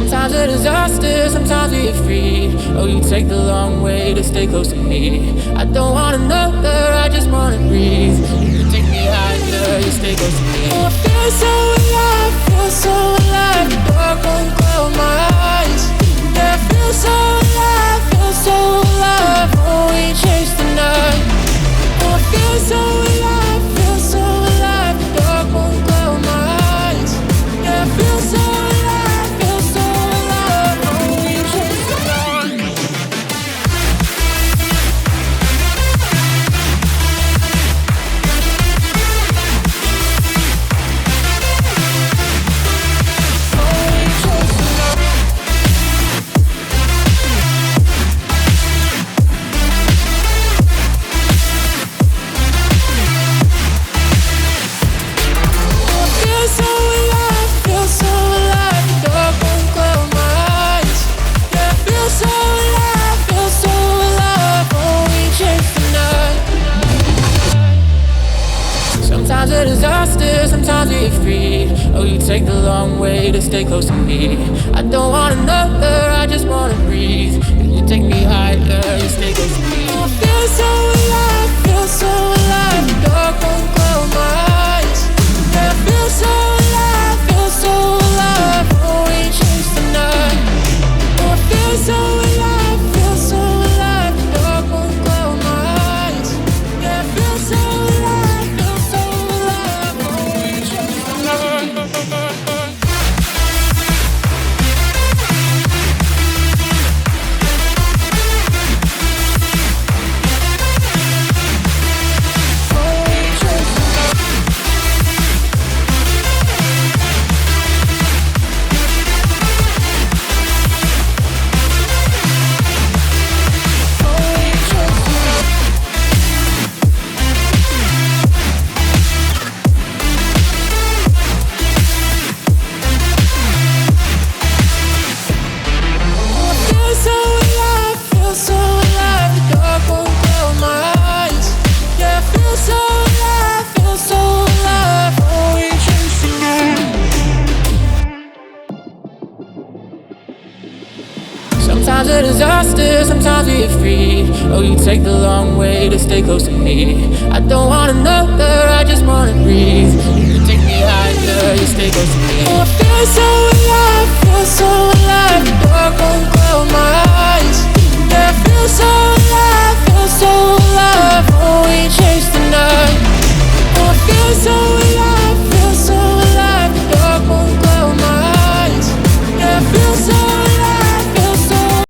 Sometimes a disaster, sometimes we get free. Oh, you take the long way to stay close to me. I don't want another, I just wanna breathe. You take me higher, you stay close to me. Oh, I feel so alive, feel so alive. The dark won't cloud my eyes. Yeah, I feel so alive, feel so alive. Oh, we chase the night. Oh, I feel so alive, feel so alive. The dark won't cloud my eyes. Yeah, I feel so alive, feel so alive. Oh, we chase the night. Sometimes a disaster, sometimes we get free. Oh, you take the long way to stay close to me. I don't want another, I just wanna breathe. You take me higher, you stay close to me. I feel so alive, feel so alive. The dark won't cloud my eyes. Yeah, I feel so alive, feel so alive. Oh, we chase the night. Oh, I feel so alive, feel so alive. The dark won't cloud my eyes. Yeah, I feel so alive, feel so alive. Oh, we chase the night. Sometimes a disaster, sometimes we get free. Oh, you take the long way to stay close to me. I don't want another, I just wanna breathe. You take me higher, you stay close to me. Oh, I feel so alive, feel so alive.